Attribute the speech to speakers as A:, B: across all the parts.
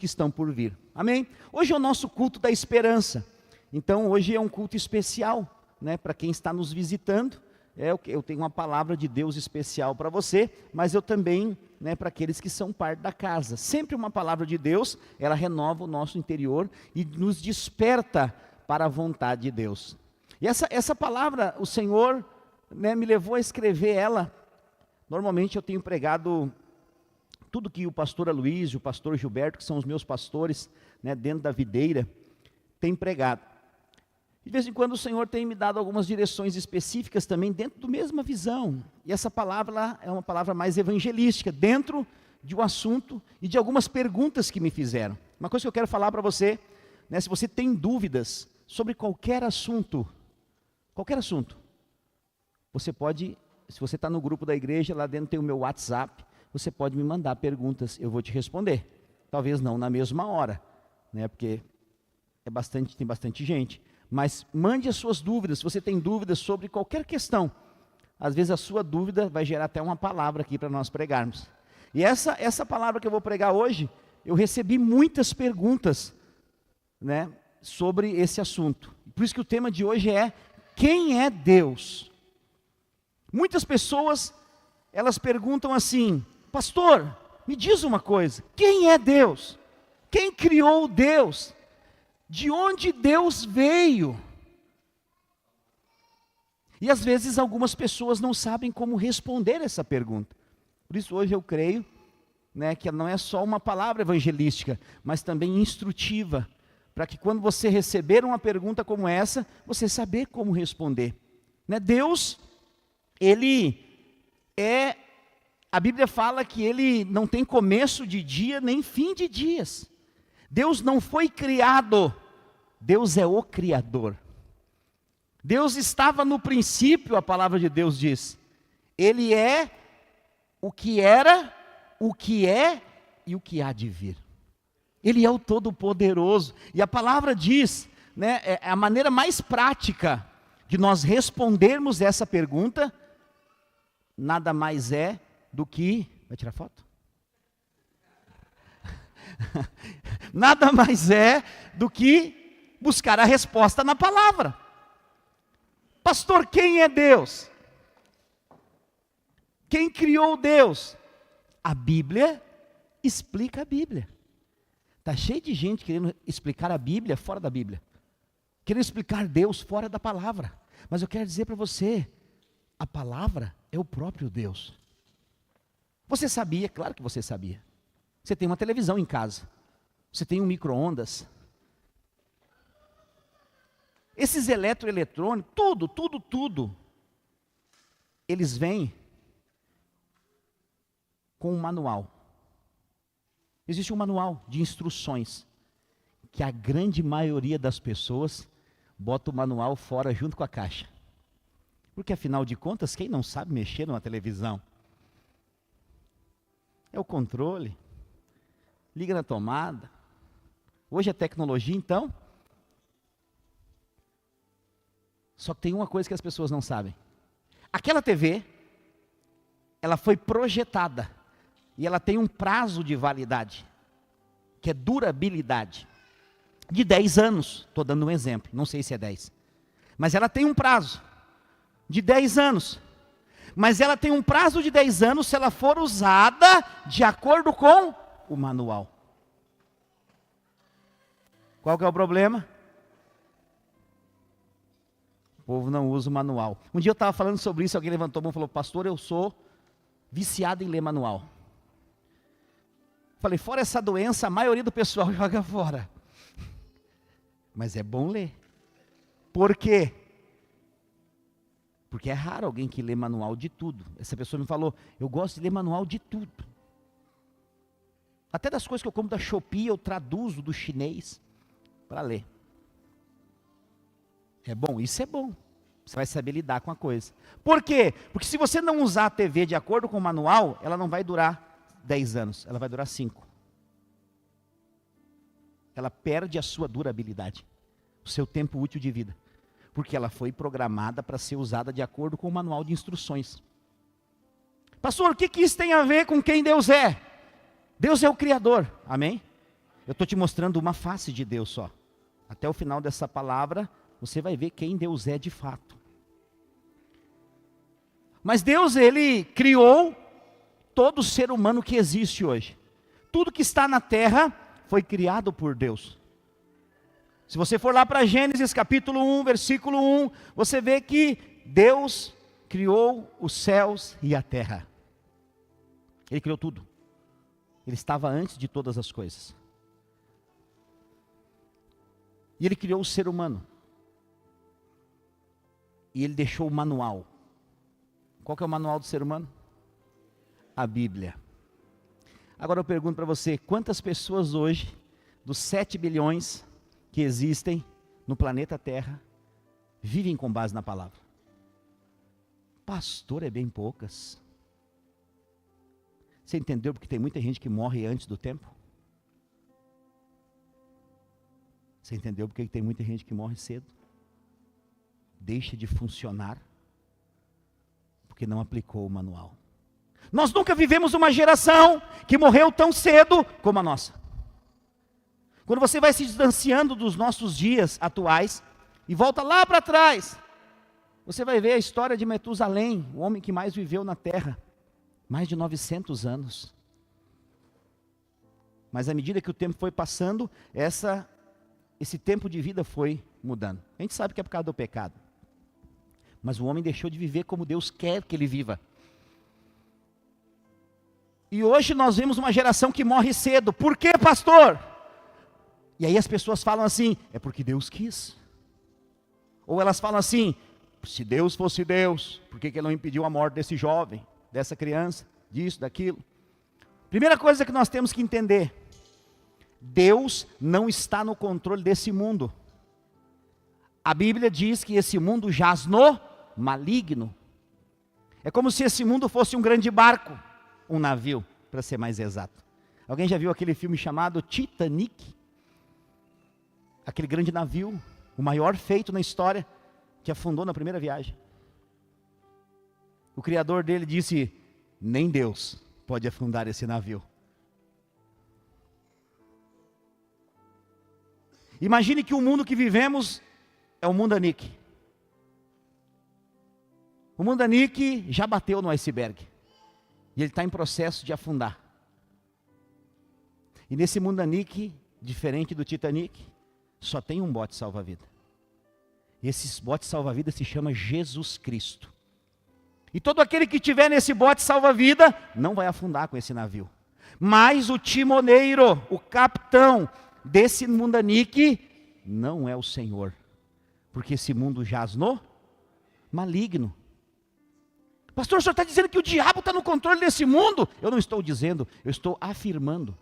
A: que estão por vir. Amém? Hoje é o nosso culto da esperança. Então hoje é um culto especial, né, para quem está nos visitando. Eu tenho uma palavra de Deus especial para você, mas eu também, né, para aqueles que são parte da casa. Sempre uma palavra de Deus, ela renova o nosso interior e nos desperta para a vontade de Deus. E essa palavra, o Senhor, né, me levou a escrever ela. Normalmente eu tenho pregado tudo que o pastor Aloysio, o pastor Gilberto, que são os meus pastores, né, dentro da videira, tem pregado. De vez em quando o Senhor tem me dado algumas direções específicas também dentro da mesma visão. E essa palavra é uma palavra mais evangelística, dentro de um assunto e de algumas perguntas que me fizeram. Uma coisa que eu quero falar para você, né, se você tem dúvidas sobre qualquer assunto, você pode, se você está no grupo da igreja, lá dentro tem o meu WhatsApp, você pode me mandar perguntas, eu vou te responder. Talvez não na mesma hora, né, porque tem bastante gente. Mas mande as suas dúvidas, se você tem dúvidas sobre qualquer questão. Às vezes a sua dúvida vai gerar até uma palavra aqui para nós pregarmos. E essa palavra que eu vou pregar hoje, eu recebi muitas perguntas, né, sobre esse assunto. Por isso que o tema de hoje é: quem é Deus? Muitas pessoas, elas perguntam assim: pastor, me diz uma coisa, quem é Deus? Quem criou Deus? De onde Deus veio? E às vezes algumas pessoas não sabem como responder essa pergunta. Por isso hoje eu creio, né, que não é só uma palavra evangelística, mas também instrutiva, para que quando você receber uma pergunta como essa, você saber como responder. Né? Deus, a Bíblia fala que Ele não tem começo de dia nem fim de dias. Deus não foi criado, Deus é o Criador. Deus estava no princípio, a palavra de Deus diz. Ele é o que era, o que é e o que há de vir. Ele é o Todo-Poderoso. E a palavra diz, né, a maneira mais prática de nós respondermos essa pergunta, nada mais é do que... Vai tirar foto? Nada mais é do que buscar a resposta na palavra. Pastor, quem é Deus? Quem criou Deus? A Bíblia explica a Bíblia. Está cheio de gente querendo explicar a Bíblia fora da Bíblia. Querendo explicar Deus fora da palavra. Mas eu quero dizer para você, a palavra é o próprio Deus. Você sabia? Claro que você sabia. Você tem uma televisão em casa. Você tem um micro-ondas. Esses eletrônicos, tudo. Eles vêm com um manual. Existe um manual de instruções. Que a grande maioria das pessoas bota o manual fora junto com a caixa. Porque afinal de contas, quem não sabe mexer numa televisão? É o controle. Liga na tomada. Hoje é tecnologia, então. Só que tem uma coisa que as pessoas não sabem. Aquela TV, ela foi projetada. E ela tem um prazo de validade. Que é durabilidade. De 10 anos. Estou dando um exemplo. Não sei se é 10. Mas ela tem um prazo. De 10 anos. Mas ela tem um prazo de 10 anos se ela for usada de acordo com o manual. Qual que é o problema? O povo não usa o manual. Um dia eu estava falando sobre isso, alguém levantou a mão e falou: pastor, eu sou viciado em ler manual. Falei, fora essa doença, a maioria do pessoal joga fora. Mas é bom ler. Por quê? Porque é raro alguém que lê manual de tudo. Essa pessoa me falou, eu gosto de ler manual de tudo. Até das coisas que eu compro da Shopee, eu traduzo do chinês para ler. É bom? Isso é bom. Você vai saber lidar com a coisa. Por quê? Porque se você não usar a TV de acordo com o manual, ela não vai durar 10 anos, ela vai durar 5. Ela perde a sua durabilidade, o seu tempo útil de vida. Porque ela foi programada para ser usada de acordo com o manual de instruções. Pastor, o que isso tem a ver com quem Deus é? Deus é o Criador, amém? Eu estou te mostrando uma face de Deus só. Até o final dessa palavra, você vai ver quem Deus é de fato. Mas Deus, Ele criou todo ser humano que existe hoje. Tudo que está na terra foi criado por Deus. Se você for lá para Gênesis capítulo 1, versículo 1, você vê que Deus criou os céus e a terra. Ele criou tudo. Ele estava antes de todas as coisas. E Ele criou o ser humano. E Ele deixou o manual. Qual que é o manual do ser humano? A Bíblia. Agora eu pergunto para você, quantas pessoas hoje, dos 7 bilhões que existem no planeta Terra, vivem com base na palavra? Pastor, é bem poucas. Você entendeu porque tem muita gente que morre antes do tempo? Você entendeu porque tem muita gente que morre cedo? Deixa de funcionar porque não aplicou o manual. Nós nunca vivemos uma geração que morreu tão cedo como a nossa. Quando você vai se distanciando dos nossos dias atuais e volta lá para trás, você vai ver a história de Metusalém, o homem que mais viveu na terra, mais de 900 anos. Mas à medida que o tempo foi passando, esse tempo de vida foi mudando. A gente sabe que é por causa do pecado. Mas o homem deixou de viver como Deus quer que ele viva. E hoje nós vemos uma geração que morre cedo. Por quê, pastor? E aí as pessoas falam assim, é porque Deus quis. Ou elas falam assim, se Deus fosse Deus, por que Ele não impediu a morte desse jovem, dessa criança, disso, daquilo? Primeira coisa que nós temos que entender, Deus não está no controle desse mundo. A Bíblia diz que esse mundo jaz no maligno. É como se esse mundo fosse um grande barco, um navio, para ser mais exato. Alguém já viu aquele filme chamado Titanic? Aquele grande navio, o maior feito na história, que afundou na primeira viagem. O criador dele disse, nem Deus pode afundar esse navio. Imagine que o mundo que vivemos é o Mundanique. O Mundanique já bateu no iceberg. E ele está em processo de afundar. E nesse Mundanique, diferente do Titanic, só tem um bote salva-vida. E esse bote salva-vida se chama Jesus Cristo. E todo aquele que estiver nesse bote salva-vida, não vai afundar com esse navio. Mas o timoneiro, o capitão desse Mundanique, não é o Senhor. Porque esse mundo jaz no maligno. Pastor, o senhor está dizendo que o diabo está no controle desse mundo? Eu não estou dizendo, eu estou afirmando.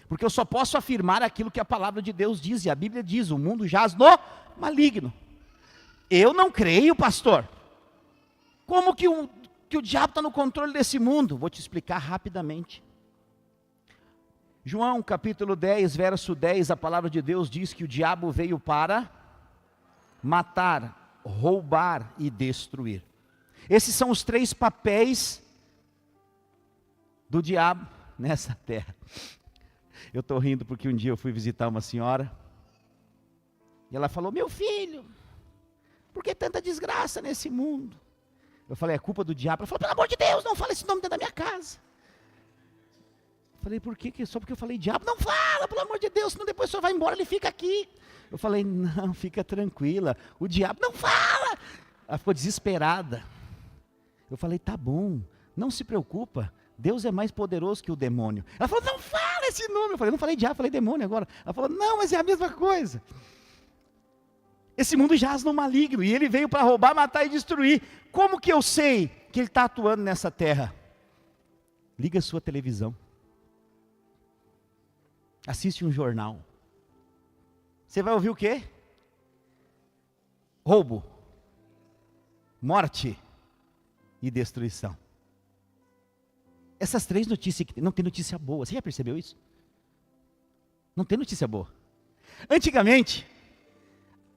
A: Porque eu só posso afirmar aquilo que a palavra de Deus diz. E a Bíblia diz, o mundo jaz no maligno. Eu não creio, pastor. Como que o diabo está no controle desse mundo? Vou te explicar rapidamente. João capítulo 10, verso 10, a palavra de Deus diz que o diabo veio para matar, roubar e destruir. Esses são os 3 papéis do diabo nessa terra. Eu estou rindo porque um dia eu fui visitar uma senhora, e ela falou, meu filho, por que tanta desgraça nesse mundo? Eu falei, é culpa do diabo. Ela falou, pelo amor de Deus, não fala esse nome dentro da minha casa. Eu falei, por quê? Só porque eu falei diabo? Não fala, pelo amor de Deus, senão depois o senhor vai embora, ele fica aqui. Eu falei, não, fica tranquila, o diabo, não fala. Ela ficou desesperada. Eu falei, tá bom, não se preocupa, Deus é mais poderoso que o demônio. Ela falou, não fala esse nome. Eu falei, não falei diabo, falei demônio agora. Ela falou, não, mas é a mesma coisa. Esse mundo jaz no maligno, e ele veio para roubar, matar e destruir. Como que eu sei que ele está atuando nessa terra? Liga a sua televisão. Assiste um jornal. Você vai ouvir o quê? Roubo, morte e destruição. Essas 3 notícias, não tem notícia boa. Você já percebeu isso? Não tem notícia boa. Antigamente,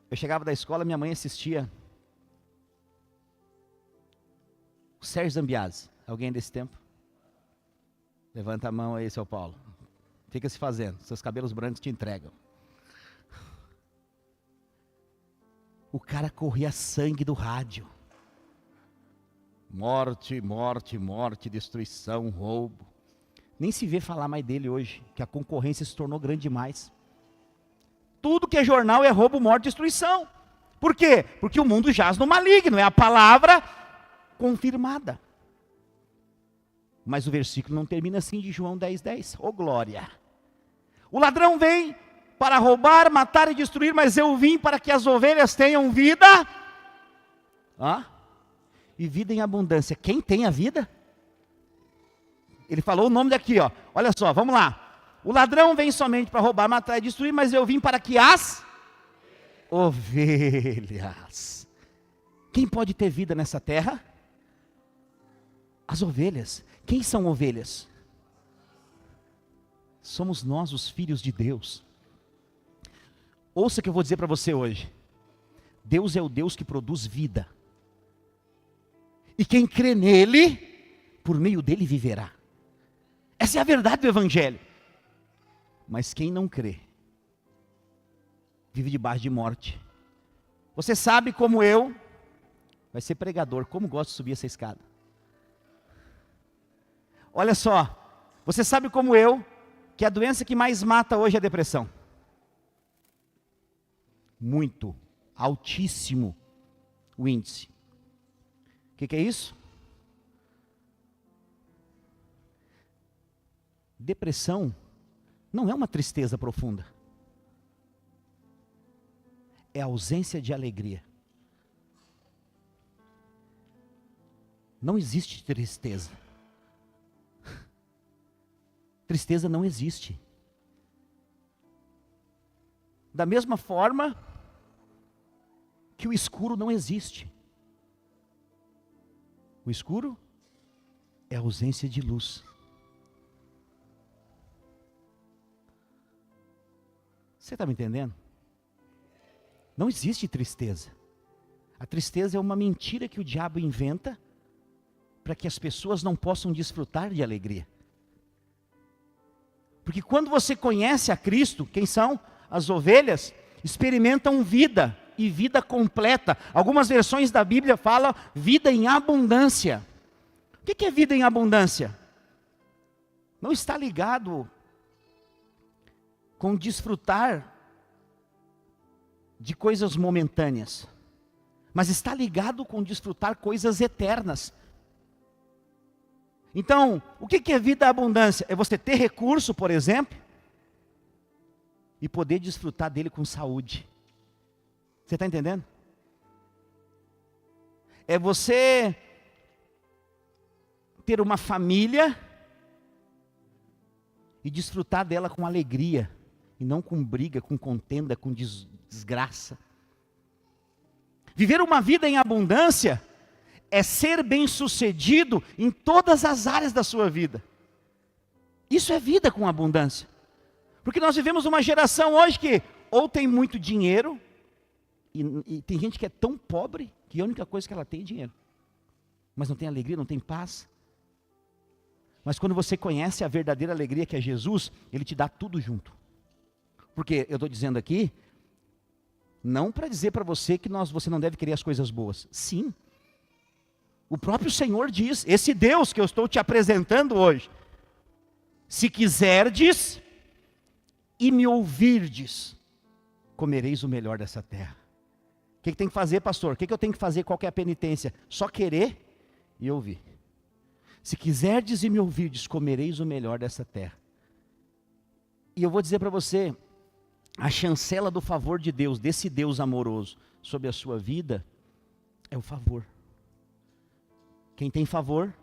A: eu chegava da escola, minha mãe assistia o Sérgio Zambiase. Alguém desse tempo? Levanta a mão aí, seu Paulo. Fica se fazendo, seus cabelos brancos te entregam. O cara corria sangue do rádio. Morte, morte, morte, destruição, roubo. Nem se vê falar mais dele hoje, que a concorrência se tornou grande demais. Tudo que é jornal é roubo, morte, destruição. Por quê? Porque o mundo jaz no maligno, é a palavra confirmada. Mas o versículo não termina assim de João 10:10. Ô glória! O ladrão vem para roubar, matar e destruir, mas eu vim para que as ovelhas tenham vida. E vida em abundância. Quem tem a vida? Ele falou o nome daqui, ó. Olha só, vamos lá. O ladrão vem somente para roubar, matar e destruir, mas eu vim para que as ovelhas. Quem pode ter vida nessa terra? As ovelhas. Quem são ovelhas? Somos nós, os filhos de Deus. Ouça o que eu vou dizer para você hoje. Deus é o Deus que produz vida. E quem crê nele, por meio dele viverá. Essa é a verdade do Evangelho. Mas quem não crê, vive debaixo de morte. Você sabe como eu, vai ser pregador, como gosto de subir essa escada. Olha só, você sabe como eu, que a doença que mais mata hoje é a depressão. Muito, altíssimo o índice. O que é isso? Depressão não é uma tristeza profunda. É a ausência de alegria. Não existe tristeza. Tristeza não existe. Da mesma forma que o escuro não existe. O escuro é a ausência de luz. Você está me entendendo? Não existe tristeza. A tristeza é uma mentira que o diabo inventa para que as pessoas não possam desfrutar de alegria. Porque quando você conhece a Cristo, quem são? As ovelhas experimentam vida e vida completa. Algumas versões da Bíblia falam vida em abundância. O que é vida em abundância? Não está ligado com desfrutar de coisas momentâneas, mas está ligado com desfrutar coisas eternas. Então, o que é vida em abundância? É você ter recurso, por exemplo, e poder desfrutar dele com saúde. Você está entendendo? É você ter uma família e desfrutar dela com alegria, e não com briga, com contenda, com desgraça. Viver uma vida em abundância é ser bem-sucedido em todas as áreas da sua vida. Isso é vida com abundância. Porque nós vivemos uma geração hoje que ou tem muito dinheiro, e tem gente que é tão pobre que a única coisa que ela tem é dinheiro. Mas não tem alegria, não tem paz. Mas quando você conhece a verdadeira alegria que é Jesus, Ele te dá tudo junto. Porque eu estou dizendo aqui, não para dizer para você que você não deve querer as coisas boas. Sim. O próprio Senhor diz, esse Deus que eu estou te apresentando hoje, se quiserdes e me ouvirdes, comereis o melhor dessa terra. O que tem que fazer, pastor? O que eu tenho que fazer? Qual que é a penitência? Só querer e ouvir. Se quiserdes e me ouvirdes, comereis o melhor dessa terra. E eu vou dizer para você, a chancela do favor de Deus, desse Deus amoroso, sobre a sua vida, é o favor. Quem tem favor,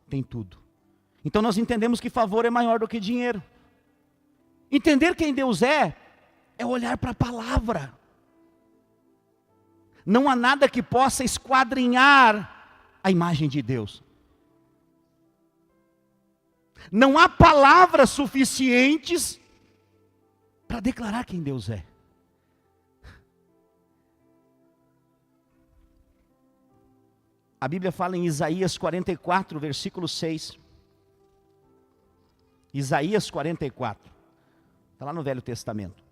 A: tem tudo. Então nós entendemos que favor é maior do que dinheiro. Entender quem Deus é olhar para a palavra. Não há nada que possa esquadrinhar a imagem de Deus. Não há palavras suficientes para declarar quem Deus é. A Bíblia fala em Isaías 44, versículo 6. Isaías 44. Está lá no Velho Testamento.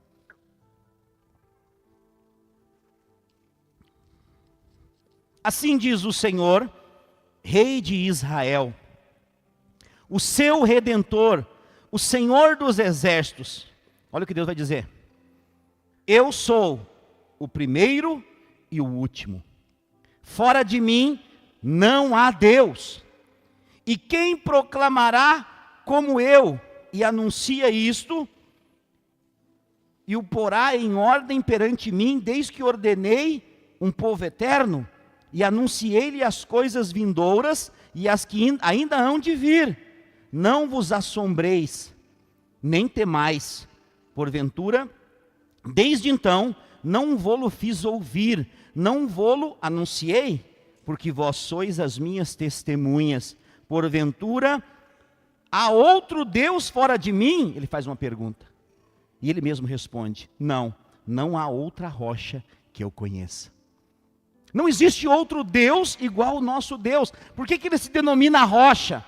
A: Assim diz o Senhor, Rei de Israel, o seu Redentor, o Senhor dos Exércitos. Olha o que Deus vai dizer. Eu sou o primeiro e o último. Fora de mim não há Deus. E quem proclamará como eu e anuncia isto, e o porá em ordem perante mim, desde que ordenei um povo eterno, e anunciei-lhe as coisas vindouras, e as que ainda hão de vir. Não vos assombreis, nem temais, porventura, desde então, não vô-lo fiz ouvir, não vô-lo anunciei, porque vós sois as minhas testemunhas. Porventura, há outro Deus fora de mim? Ele faz uma pergunta. E ele mesmo responde, não, não há outra rocha que eu conheça. Não existe outro Deus igual ao nosso Deus. Por que ele se denomina rocha?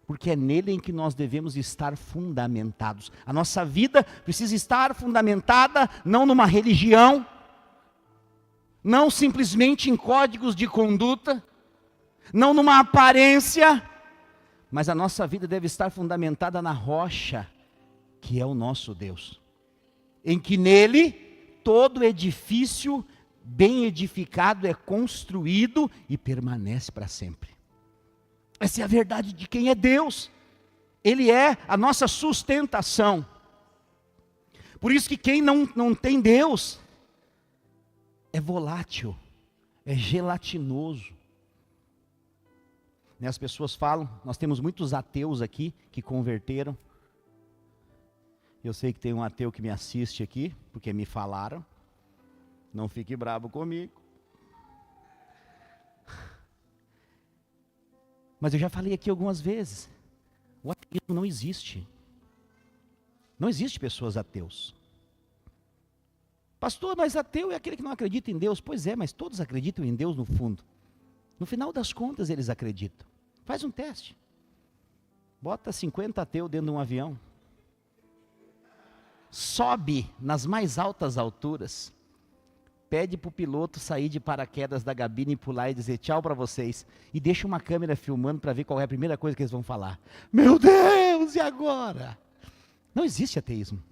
A: Porque é nele em que nós devemos estar fundamentados. A nossa vida precisa estar fundamentada não numa religião, não simplesmente em códigos de conduta, não numa aparência, mas a nossa vida deve estar fundamentada na rocha, que é o nosso Deus. Em que nele todo edifício bem edificado é construído e permanece para sempre. Essa é a verdade de quem é Deus. Ele é a nossa sustentação. Por isso que quem não tem Deus é volátil, é gelatinoso. As pessoas falam, nós temos muitos ateus aqui que converteram. Eu sei que tem um ateu que me assiste aqui, porque me falaram. Não fique bravo comigo. Mas eu já falei aqui algumas vezes, o ateísmo não existe. Não existe pessoas ateus. Pastor, mas ateu é aquele que não acredita em Deus. Pois é, mas todos acreditam em Deus no fundo. No final das contas eles acreditam. Faz um teste. Bota 50 ateus dentro de um avião. Sobe nas mais altas alturas. Pede para o piloto sair de paraquedas da cabine e pular e dizer tchau para vocês. E deixa uma câmera filmando para ver qual é a primeira coisa que eles vão falar. Meu Deus, e agora? Não existe ateísmo.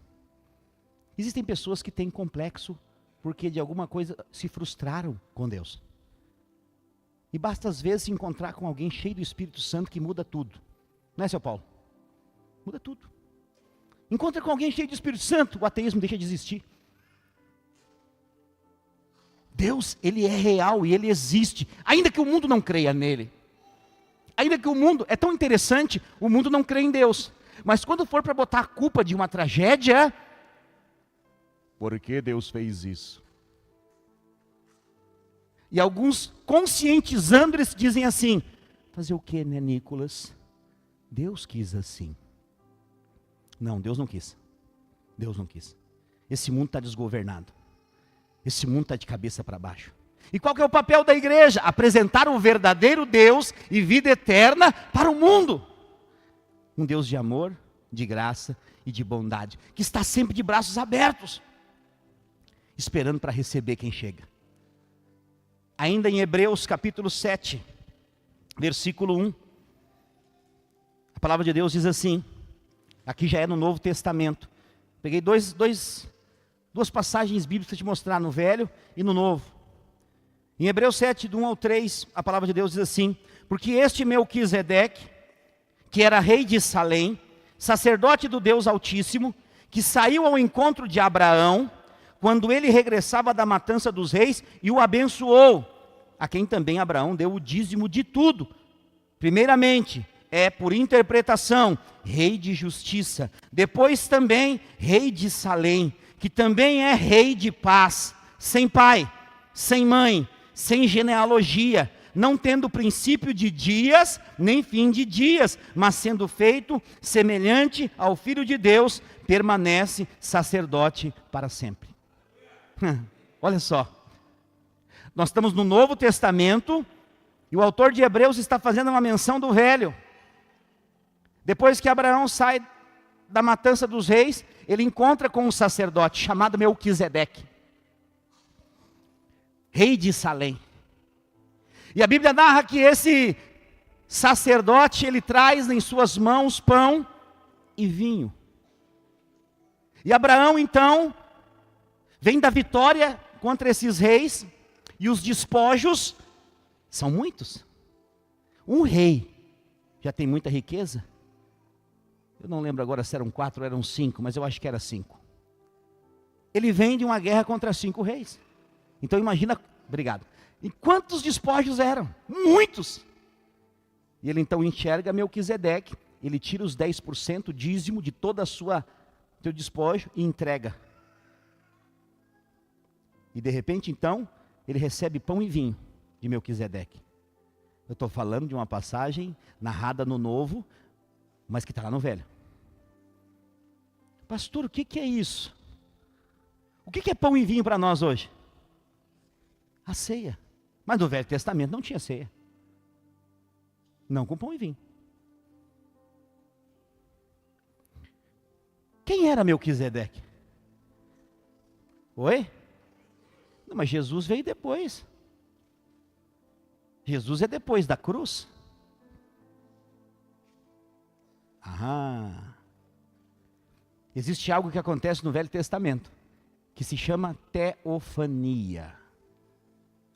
A: Existem pessoas que têm complexo porque de alguma coisa se frustraram com Deus. E basta às vezes se encontrar com alguém cheio do Espírito Santo que muda tudo. Não é, seu Paulo? Muda tudo. Encontra com alguém cheio do Espírito Santo, o ateísmo deixa de existir. Deus, ele é real e ele existe, ainda que o mundo não creia nele. Ainda que o mundo, é tão interessante, o mundo não crê em Deus. Mas quando for para botar a culpa de uma tragédia, por que Deus fez isso? E alguns conscientizando, eles dizem assim, fazer o que, né, Nicolas? Deus quis assim. Não, Deus não quis. Deus não quis. Esse mundo está desgovernado. Esse mundo está de cabeça para baixo. E qual que é o papel da igreja? Apresentar o verdadeiro Deus e vida eterna para o mundo. Um Deus de amor, de graça e de bondade, que está sempre de braços abertos, esperando para receber quem chega. Ainda em Hebreus capítulo 7, versículo 1, a palavra de Deus diz assim, aqui já é no Novo Testamento. Peguei duas passagens bíblicas para te mostrar, no Velho e no Novo. Em Hebreus 7, do 1 ao 3, a palavra de Deus diz assim, porque este Melquisedeque, que era rei de Salém, sacerdote do Deus Altíssimo, que saiu ao encontro de Abraão, quando ele regressava da matança dos reis, e o abençoou, a quem também Abraão deu o dízimo de tudo. Primeiramente, é por interpretação, rei de justiça, depois também rei de Salém, que também é rei de paz, sem pai, sem mãe, sem genealogia, não tendo princípio de dias, nem fim de dias, mas sendo feito semelhante ao Filho de Deus, permanece sacerdote para sempre. Olha só, nós estamos no Novo Testamento, e o autor de Hebreus está fazendo uma menção do Velho. Depois que Abraão sai da matança dos reis, ele encontra com um sacerdote chamado Melquisedeque, rei de Salém. E a Bíblia narra que esse sacerdote, ele traz em suas mãos pão e vinho. E Abraão, então, vem da vitória contra esses reis, e os despojos são muitos. Um rei já tem muita riqueza. Eu não lembro agora se eram 4 ou eram 5, mas eu acho que era 5. Ele vem de uma guerra contra 5 reis. Então imagina, obrigado. E quantos despojos eram? Muitos! E ele então enxerga Melquisedeque, ele tira os 10% dízimo de toda a sua teu despojo e entrega. E de repente então, ele recebe pão e vinho de Melquisedeque. Eu estou falando de uma passagem narrada no Novo, mas que está lá no Velho. Pastor, o que é isso? O que é pão e vinho para nós hoje? A ceia. Mas no Velho Testamento não tinha ceia. Não com pão e vinho. Quem era Melquisedeque? Oi? Não, mas Jesus veio depois. Jesus é depois da cruz. Existe algo que acontece no Velho Testamento, que se chama teofania.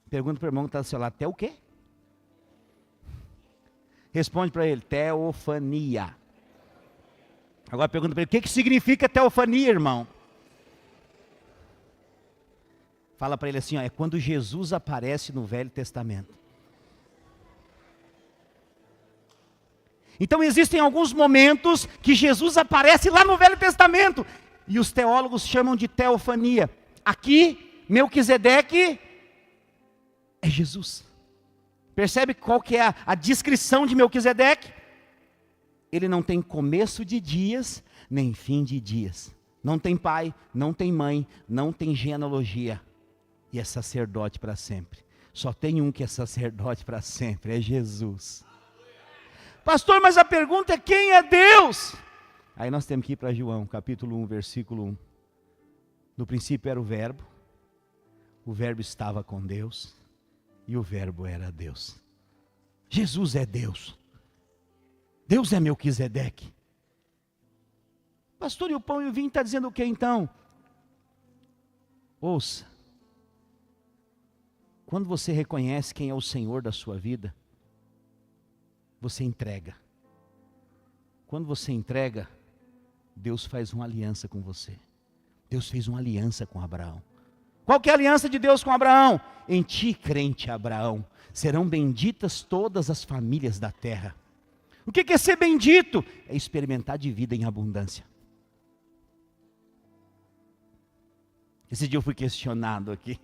A: Pergunta para o irmão que está do seu lado, o quê? Responde para ele, teofania. Agora pergunta para ele, o que significa teofania, irmão? Fala para ele assim, é quando Jesus aparece no Velho Testamento. Então existem alguns momentos que Jesus aparece lá no Velho Testamento, e os teólogos chamam de teofania. Aqui, Melquisedeque é Jesus. Percebe qual que é a descrição de Melquisedeque? Ele não tem começo de dias, nem fim de dias. Não tem pai, não tem mãe, não tem genealogia. E é sacerdote para sempre. Só tem um que é sacerdote para sempre, é Jesus. Pastor, mas a pergunta é quem é Deus? Aí nós temos que ir para João, capítulo 1, versículo 1. No princípio era o verbo estava com Deus, e o verbo era Deus. Jesus é Deus. Deus é Melquisedeque. Pastor, e o pão e o vinho está dizendo o que então? Ouça. Quando você reconhece quem é o Senhor da sua vida, você entrega. Quando você entrega, Deus faz uma aliança com você. Deus fez uma aliança com Abraão. Qual que é a aliança de Deus com Abraão? Em ti, crente Abraão, serão benditas todas as famílias da terra. O que é ser bendito? É experimentar de vida em abundância. Esse dia eu fui questionado aqui.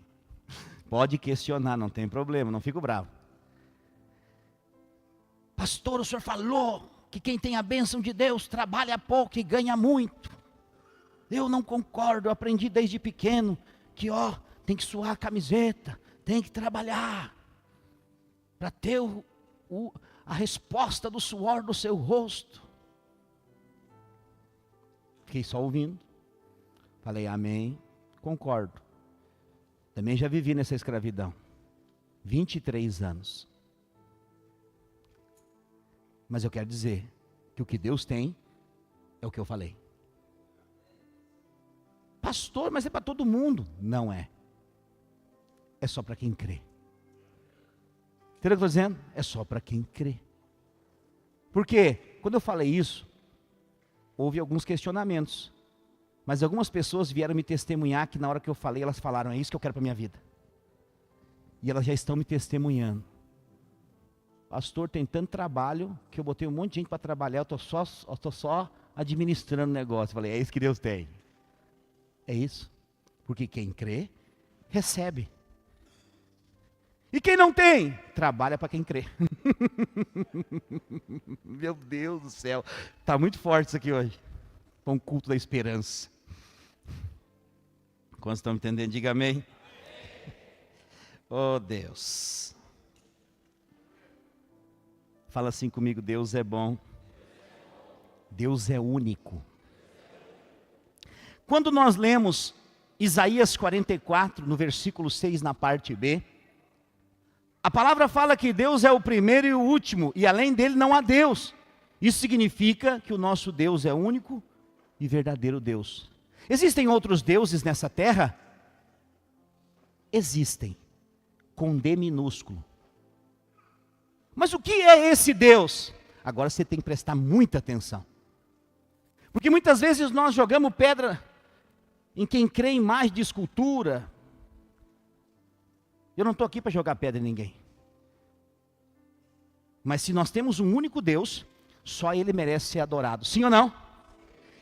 A: Pode questionar, não tem problema, não fico bravo. Pastor, o senhor falou que quem tem a bênção de Deus trabalha pouco e ganha muito. Eu não concordo, eu aprendi desde pequeno que tem que suar a camiseta, tem que trabalhar para ter a resposta do suor do seu rosto. Fiquei só ouvindo. Falei amém, concordo. Também já vivi nessa escravidão. 23 anos. Mas eu quero dizer que o que Deus tem é o que eu falei. Pastor, mas é para todo mundo. Não é. É só para quem crê. Entendeu o que eu estou dizendo? É só para quem crê. Porque quando eu falei isso, houve alguns questionamentos. Mas algumas pessoas vieram me testemunhar que na hora que eu falei, elas falaram, é isso que eu quero para a minha vida. E elas já estão me testemunhando. Pastor, tem tanto trabalho que eu botei um monte de gente para trabalhar, eu estou só administrando o negócio. Falei, é isso que Deus tem. É isso. Porque quem crê, recebe. E quem não tem, trabalha para quem crê. Meu Deus do céu. Está muito forte isso aqui hoje. Com o culto da esperança. Quantos estão me entendendo? Diga amém. Oh Deus. Fala assim comigo, Deus é bom. Deus é único. Quando nós lemos Isaías 44, no versículo 6, na parte B, a palavra fala que Deus é o primeiro e o último, e além dele não há Deus. Isso significa que o nosso Deus é único e verdadeiro Deus. Existem outros deuses nessa terra? Existem, com D minúsculo. Mas o que é esse Deus? Agora você tem que prestar muita atenção. Porque muitas vezes nós jogamos pedra em quem crê em mais de escultura. Eu não estou aqui para jogar pedra em ninguém. Mas se nós temos um único Deus, só Ele merece ser adorado. Sim ou não?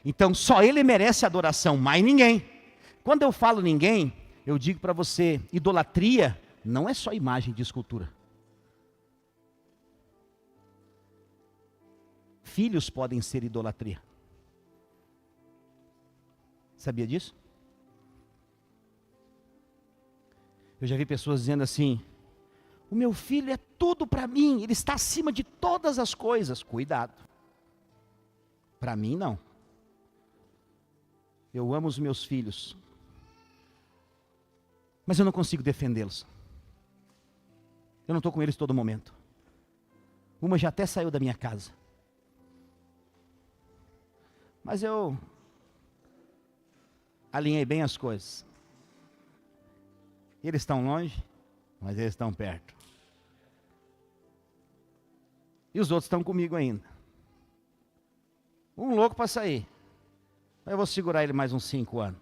A: Então só Ele merece adoração, mais ninguém. Quando eu falo ninguém, eu digo para você, idolatria não é só imagem de escultura. Filhos podem ser idolatria. Sabia disso? Eu já vi pessoas dizendo assim: o meu filho é tudo para mim, ele está acima de todas as coisas. Cuidado. Para mim não. Eu amo os meus filhos, mas eu não consigo defendê-los. Eu não estou com eles todo momento. Uma já até saiu da minha casa. Mas eu alinhei bem as coisas. Eles estão longe, mas eles estão perto. E os outros estão comigo ainda. Um louco para sair. Mas eu vou segurar ele mais uns 5 anos.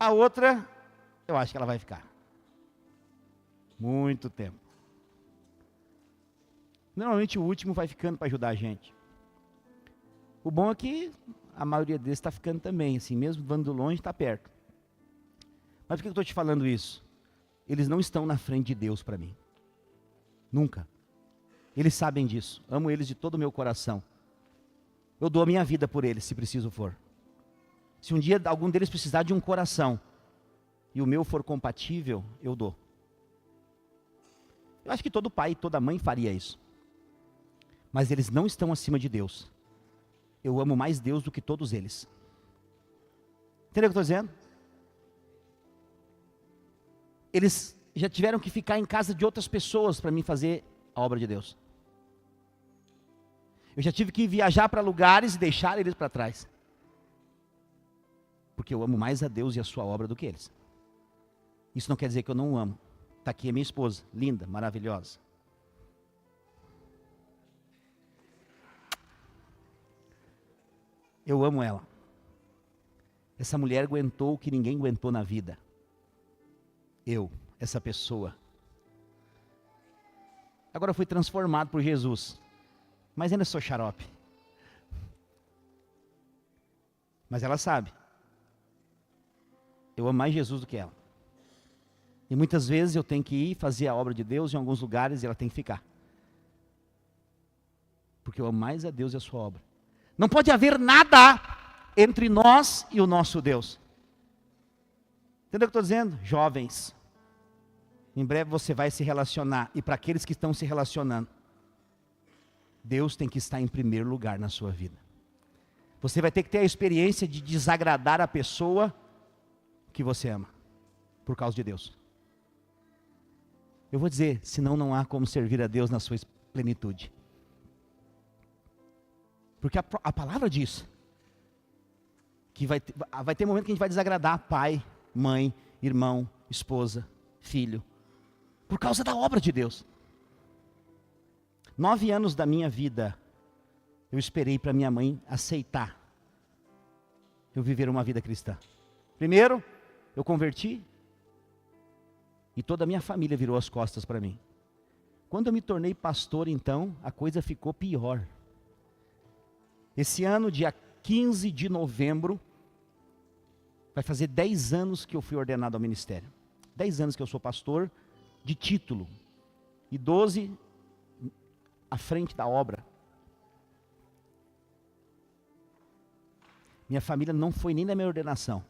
A: A outra, eu acho que ela vai ficar. Muito tempo. Normalmente o último vai ficando para ajudar a gente. O bom é que a maioria deles está ficando também, assim, mesmo vando longe, está perto. Mas por que eu estou te falando isso? Eles não estão na frente de Deus para mim. Nunca. Eles sabem disso. Amo eles de todo o meu coração. Eu dou a minha vida por eles, se preciso for. Se um dia algum deles precisar de um coração, e o meu for compatível, eu dou. Eu acho que todo pai e toda mãe faria isso. Mas eles não estão acima de Deus. Eu amo mais Deus do que todos eles. Entendeu o que eu estou dizendo? Eles já tiveram que ficar em casa de outras pessoas para mim fazer a obra de Deus. Eu já tive que viajar para lugares e deixar eles para trás. Porque eu amo mais a Deus e a sua obra do que eles. Isso não quer dizer que eu não o amo. Está aqui a minha esposa, linda, maravilhosa. Eu amo ela. Essa mulher aguentou o que ninguém aguentou na vida. Eu, essa pessoa. Agora eu fui transformado por Jesus. Mas ainda sou xarope. Mas ela sabe. Eu amo mais Jesus do que ela. E muitas vezes eu tenho que ir fazer a obra de Deus em alguns lugares e ela tem que ficar. Porque eu amo mais a Deus e a sua obra. Não pode haver nada entre nós e o nosso Deus. Entendeu o que eu estou dizendo? Jovens, em breve você vai se relacionar. E para aqueles que estão se relacionando, Deus tem que estar em primeiro lugar na sua vida. Você vai ter que ter a experiência de desagradar a pessoa que você ama, por causa de Deus. Eu vou dizer, senão não há como servir a Deus na sua plenitude. Porque a palavra diz que vai ter momento que a gente vai desagradar pai, mãe, irmão, esposa, filho, por causa da obra de Deus. 9 anos da minha vida, eu esperei para minha mãe aceitar eu viver uma vida cristã. Primeiro, eu converti e toda a minha família virou as costas para mim. Quando eu me tornei pastor, então, a coisa ficou pior. Esse ano, dia 15 de novembro, vai fazer 10 anos que eu fui ordenado ao ministério. 10 anos que eu sou pastor de título. E 12 à frente da obra. Minha família não foi nem na minha ordenação.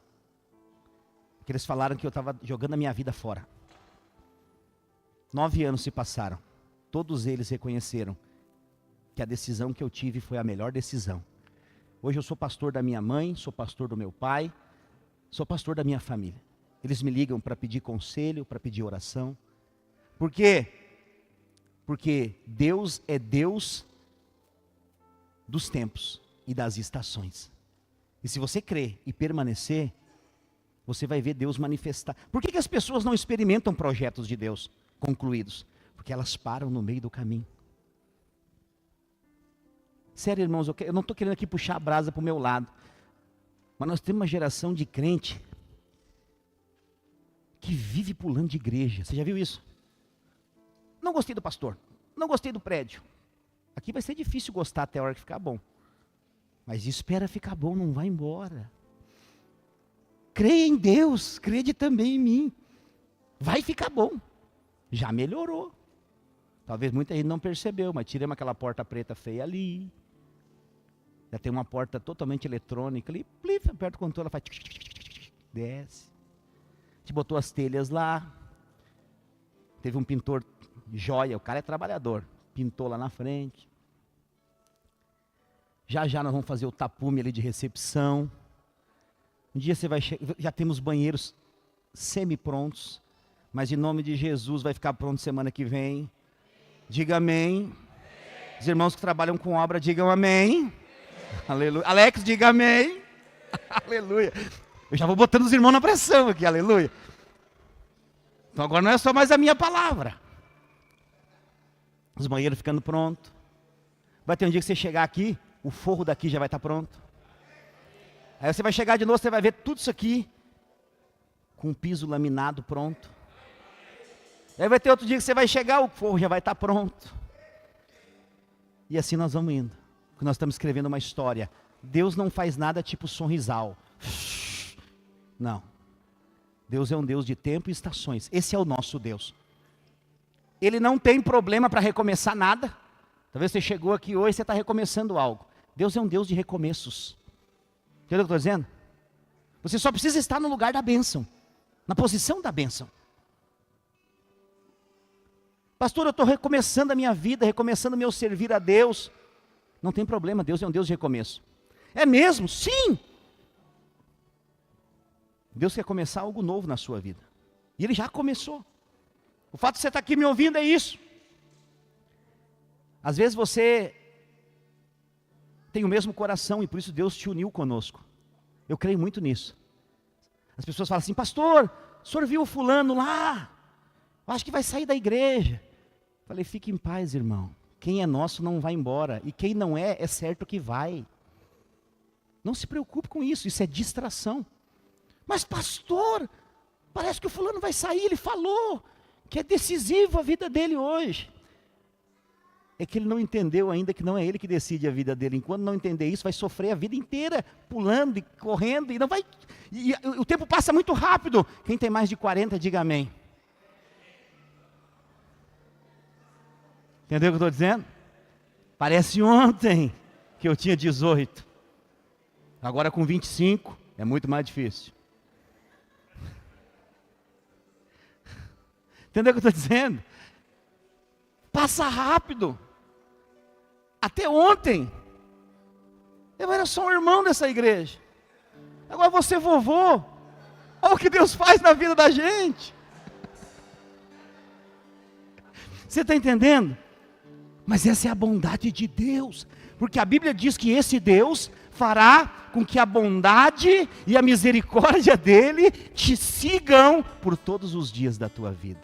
A: Porque eles falaram que eu estava jogando a minha vida fora. 9 anos se passaram. Todos eles reconheceram que a decisão que eu tive foi a melhor decisão. Hoje eu sou pastor da minha mãe, sou pastor do meu pai, sou pastor da minha família. Eles me ligam para pedir conselho, para pedir oração. Por quê? Porque Deus é Deus dos tempos e das estações. E se você crer e permanecer, você vai ver Deus manifestar. Por que as pessoas não experimentam projetos de Deus concluídos? Porque elas param no meio do caminho. Sério, irmãos, eu não estou querendo aqui puxar a brasa para o meu lado. Mas nós temos uma geração de crente que vive pulando de igreja. Você já viu isso? Não gostei do pastor. Não gostei do prédio. Aqui vai ser difícil gostar até a hora que ficar bom. Mas espera ficar bom, não vai embora. Creia em Deus, crede também em mim. Vai ficar bom. Já melhorou. Talvez muita gente não percebeu, mas tiramos aquela porta preta feia ali. Já tem uma porta totalmente eletrônica ali. Plif, aperta o controle, ela faz... Desce. A gente botou as telhas lá. Teve um pintor joia, o cara é trabalhador. Pintou lá na frente. Já nós vamos fazer o tapume ali de recepção. Um dia você vai chegar, já temos banheiros semi-prontos, mas em nome de Jesus vai ficar pronto semana que vem. Diga amém. Os irmãos que trabalham com obra, digam amém. Aleluia. Alex, diga amém. Aleluia. Eu já vou botando os irmãos na pressão aqui, aleluia. Então agora não é só mais a minha palavra. Os banheiros ficando prontos. Vai ter um dia que você chegar aqui, o forro daqui já vai estar pronto. Aí você vai chegar de novo, você vai ver tudo isso aqui com o piso laminado pronto. Aí vai ter outro dia que você vai chegar, o forro já vai estar pronto. E assim nós vamos indo. Porque nós estamos escrevendo uma história. Deus não faz nada tipo sorrisal. Não. Deus é um Deus de tempo e estações. Esse é o nosso Deus. Ele não tem problema para recomeçar nada. Talvez você chegou aqui hoje e você está recomeçando algo. Deus é um Deus de recomeços. Entendeu o que eu estou dizendo? Você só precisa estar no lugar da bênção. Na posição da bênção. Pastor, eu estou recomeçando a minha vida, recomeçando meu servir a Deus. Não tem problema, Deus é um Deus de recomeço. É mesmo? Sim! Deus quer começar algo novo na sua vida. E Ele já começou. O fato de você estar aqui me ouvindo é isso. Às vezes você tem o mesmo coração e por isso Deus te uniu conosco. Eu creio muito nisso. As pessoas falam assim, pastor, o senhor viu o fulano lá? Eu acho que vai sair da igreja. Falei, fique em paz, irmão. Quem é nosso não vai embora. E quem não é, é certo que vai. Não se preocupe com isso, isso é distração. Mas pastor, parece que o fulano vai sair, ele falou que é decisivo a vida dele hoje. É que ele não entendeu ainda que não é ele que decide a vida dele. Enquanto não entender isso, vai sofrer a vida inteira, pulando e correndo, e não vai. E o tempo passa muito rápido. Quem tem mais de 40, diga amém. Entendeu o que eu estou dizendo? Parece ontem que eu tinha 18. Agora com 25 é muito mais difícil. Entendeu o que eu estou dizendo? Passa rápido. Até ontem, eu era só um irmão dessa igreja. Agora você é vovô. Olha o que Deus faz na vida da gente. Você está entendendo? Mas essa é a bondade de Deus. Porque a Bíblia diz que esse Deus fará com que a bondade e a misericórdia dele te sigam por todos os dias da tua vida.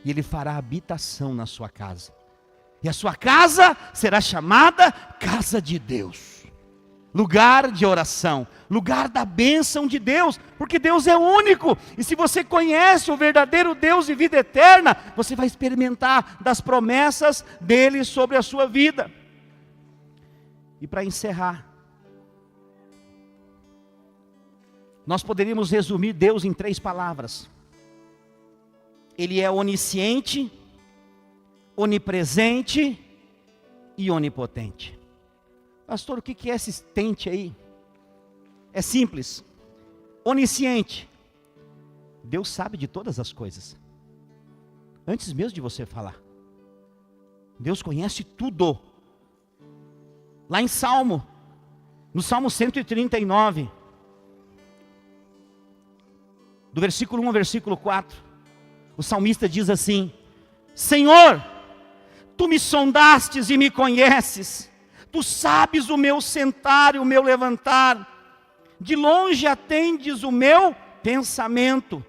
A: E Ele fará habitação na sua casa. E a sua casa será chamada casa de Deus. Lugar de oração, lugar da bênção de Deus, porque Deus é único. E se você conhece o verdadeiro Deus de vida eterna, você vai experimentar das promessas dele sobre a sua vida. E para encerrar, nós poderíamos resumir Deus em 3 palavras. Ele é onisciente, onipresente e onipotente. Pastor, o que é esse tente aí? É simples. Onisciente. Deus sabe de todas as coisas. Antes mesmo de você falar. Deus conhece tudo. Lá em no Salmo 139, do versículo 1 ao versículo 4, o salmista diz assim: Senhor, Tu me sondastes e me conheces, Tu sabes o meu sentar e o meu levantar, de longe atendes o meu pensamento,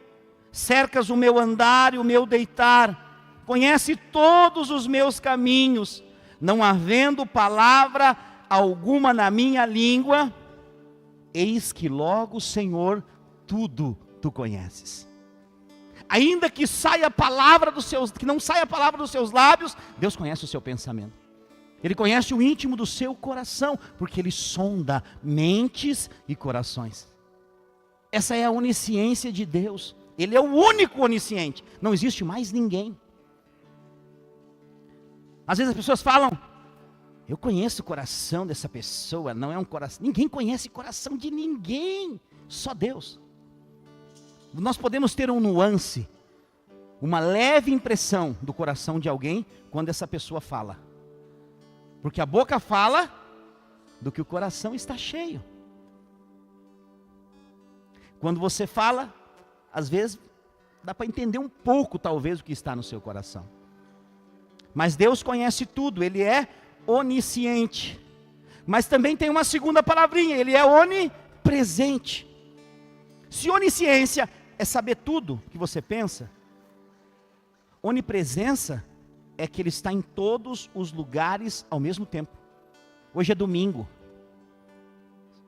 A: cercas o meu andar e o meu deitar, conhece todos os meus caminhos, não havendo palavra alguma na minha língua, eis que logo, Senhor, tudo Tu conheces. Ainda que saia a palavra que não saia a palavra dos seus lábios, Deus conhece o seu pensamento. Ele conhece o íntimo do seu coração, porque Ele sonda mentes e corações. Essa é a onisciência de Deus. Ele é o único onisciente. Não existe mais ninguém. Às vezes as pessoas falam: eu conheço o coração dessa pessoa. Não é um coração. Ninguém conhece o coração de ninguém. Só Deus. Nós podemos ter um nuance, uma leve impressão do coração de alguém quando essa pessoa fala. Porque a boca fala do que o coração está cheio. Quando você fala, às vezes dá para entender um pouco talvez o que está no seu coração. Mas Deus conhece tudo, Ele é onisciente. Mas também tem uma segunda palavrinha, Ele é onipresente. Se onisciência é saber tudo que você pensa, onipresença é que Ele está em todos os lugares ao mesmo tempo. Hoje é domingo.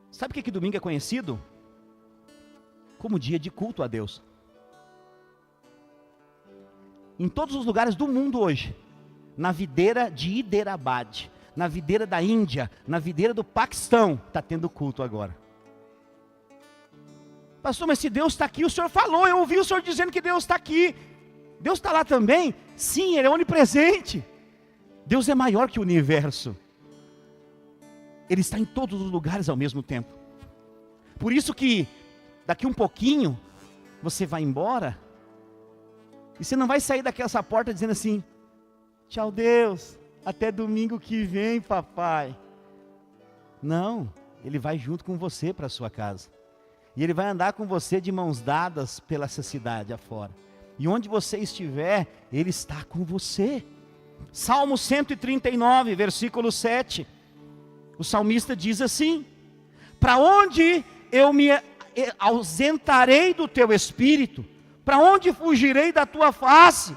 A: Sabe o que domingo é conhecido? Como dia de culto a Deus. Em todos os lugares do mundo hoje, na videira de Hyderabad, na videira da Índia, na videira do Paquistão, está tendo culto agora. Pastor, mas se Deus está aqui, o senhor falou, eu ouvi o senhor dizendo que Deus está aqui. Deus está lá também? Sim, Ele é onipresente. Deus é maior que o universo. Ele está em todos os lugares ao mesmo tempo. Por isso que daqui um pouquinho você vai embora e você não vai sair daquela porta dizendo assim: tchau Deus, até domingo que vem, papai. Não, Ele vai junto com você para a sua casa. E Ele vai andar com você de mãos dadas pela essa cidade afora. E onde você estiver, Ele está com você. Salmo 139, versículo 7. O salmista diz assim: para onde eu me ausentarei do Teu Espírito? Para onde fugirei da Tua face?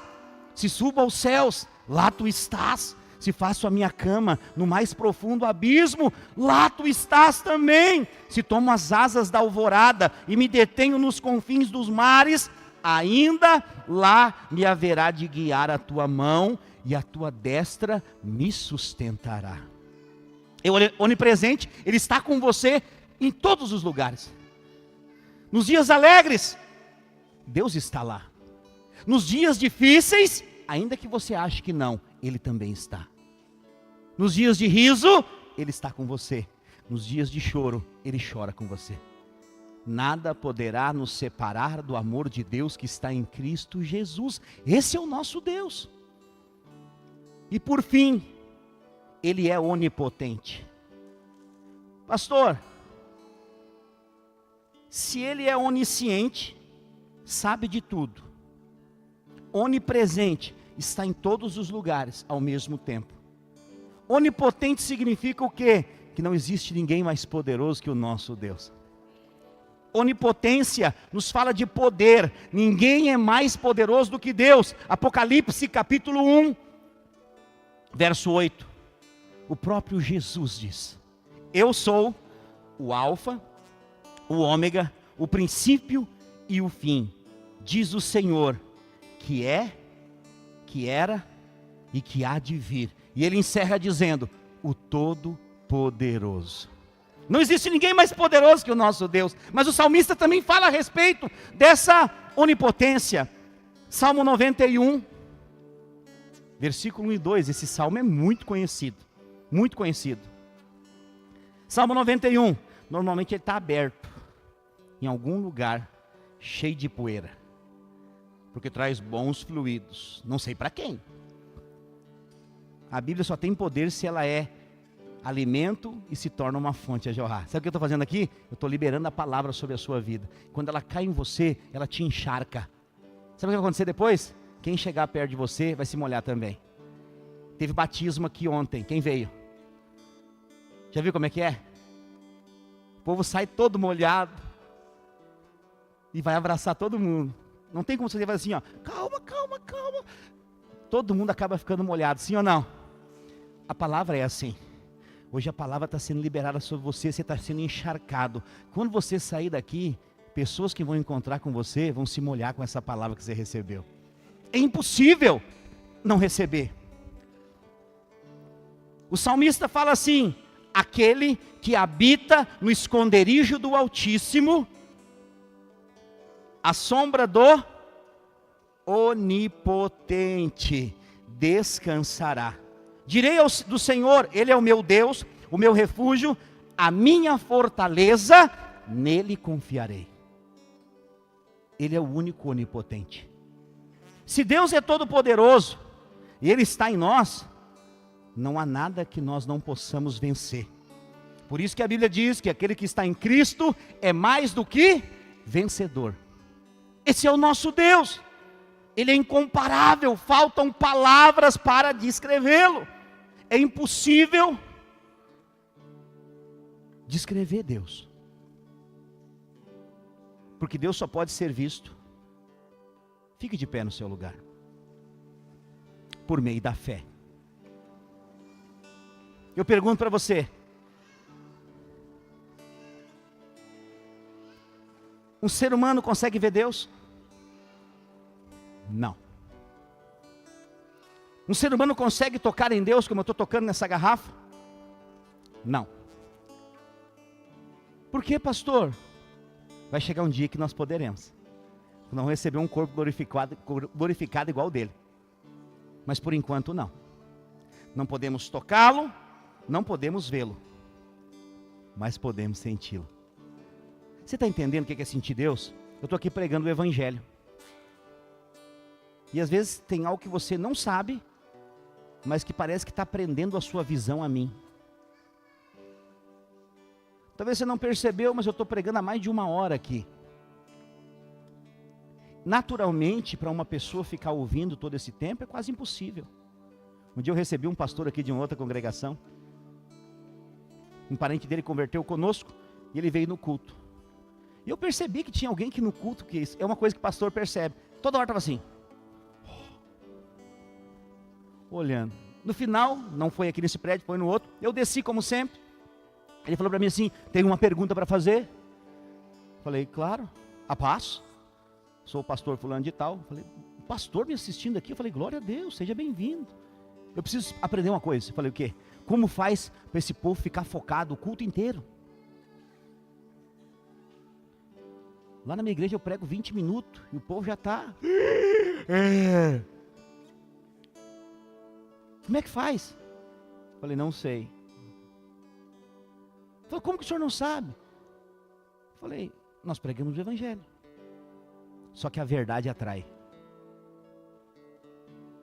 A: Se subo aos céus, lá Tu estás. Se faço a minha cama no mais profundo abismo, lá Tu estás também. Se tomo as asas da alvorada e me detenho nos confins dos mares, ainda lá me haverá de guiar a Tua mão e a Tua destra me sustentará. Onipresente, Ele está com você em todos os lugares. Nos dias alegres, Deus está lá. Nos dias difíceis, ainda que você ache que não, Ele também está. Nos dias de riso, Ele está com você. Nos dias de choro, Ele chora com você. Nada poderá nos separar do amor de Deus que está em Cristo Jesus. Esse é o nosso Deus. E por fim, Ele é onipotente. Pastor, se Ele é onisciente, sabe de tudo, onipresente, está em todos os lugares ao mesmo tempo. Onipotente significa o quê? Que não existe ninguém mais poderoso que o nosso Deus. Onipotência nos fala de poder. Ninguém é mais poderoso do que Deus. Apocalipse capítulo 1, verso 8. O próprio Jesus diz: eu sou o Alfa, o Ômega, o princípio e o fim, diz o Senhor, que é, que era e que há de vir. E Ele encerra dizendo: o Todo-Poderoso. Não existe ninguém mais poderoso que o nosso Deus. Mas o salmista também fala a respeito dessa onipotência. Salmo 91, versículo 1 e 2. Esse salmo é muito conhecido. Muito conhecido. Salmo 91. Normalmente ele está aberto em algum lugar cheio de poeira, porque traz bons fluidos. Não sei para quem. A Bíblia só tem poder se ela é alimento e se torna uma fonte a jorrar. Sabe o que eu estou fazendo aqui? Eu estou liberando a palavra sobre a sua vida. Quando ela cai em você, ela te encharca. Sabe o que vai acontecer depois? Quem chegar perto de você vai se molhar também. Teve batismo aqui ontem. Quem veio? Já viu como é que é? O povo sai todo molhado e vai abraçar todo mundo. Não tem como você fazer assim, ó, calma, calma, calma. Todo mundo acaba ficando molhado, sim ou não? A palavra é assim. Hoje a palavra está sendo liberada sobre você, você está sendo encharcado. Quando você sair daqui, pessoas que vão encontrar com você vão se molhar com essa palavra que você recebeu. É impossível não receber. O salmista fala assim: aquele que habita no esconderijo do Altíssimo, a sombra do Onipotente descansará. Direi do Senhor, Ele é o meu Deus, o meu refúgio, a minha fortaleza, nele confiarei. Ele é o único onipotente. Se Deus é todo poderoso, e Ele está em nós, não há nada que nós não possamos vencer. Por isso que a Bíblia diz que aquele que está em Cristo é mais do que vencedor. Esse é o nosso Deus. Ele é incomparável, faltam palavras para descrevê-lo. É impossível descrever Deus. Porque Deus só pode ser visto. Fique de pé no seu lugar. Por meio da fé. Eu pergunto para você. Um ser humano consegue ver Deus? Não. Um ser humano consegue tocar em Deus como eu estou tocando nessa garrafa? Não. Por que, pastor? Vai chegar um dia que nós poderemos. Nós vamos receber um corpo glorificado igual o dele. Mas por enquanto não. Não podemos tocá-lo, não podemos vê-lo. Mas podemos senti-lo. Você está entendendo o que é sentir Deus? Eu estou aqui pregando o Evangelho. E às vezes tem algo que você não sabe, mas que parece que está prendendo a sua visão a mim. Talvez você não percebeu, mas eu estou pregando há mais de 1 hora aqui. Naturalmente, para uma pessoa ficar ouvindo todo esse tempo, é quase impossível. Um dia eu recebi um pastor aqui de uma outra congregação. Um parente dele converteu conosco e ele veio no culto. E eu percebi que tinha alguém que no culto, que é uma coisa que o pastor percebe, toda hora estava assim. Olhando. No final, não foi aqui nesse prédio, foi no outro. Eu desci como sempre. Ele falou para mim assim: tem uma pergunta para fazer? Falei, claro, a paz. Sou o pastor fulano de tal. Falei, o pastor me assistindo aqui? Eu falei, glória a Deus, seja bem-vindo. Eu preciso aprender uma coisa. Falei, o quê? Como faz para esse povo ficar focado o culto inteiro? Lá na minha igreja eu prego 20 minutos e o povo já está... Como é que faz? Falei, não sei. Falei, como que o senhor não sabe? Falei, nós pregamos o Evangelho. Só que a verdade atrai.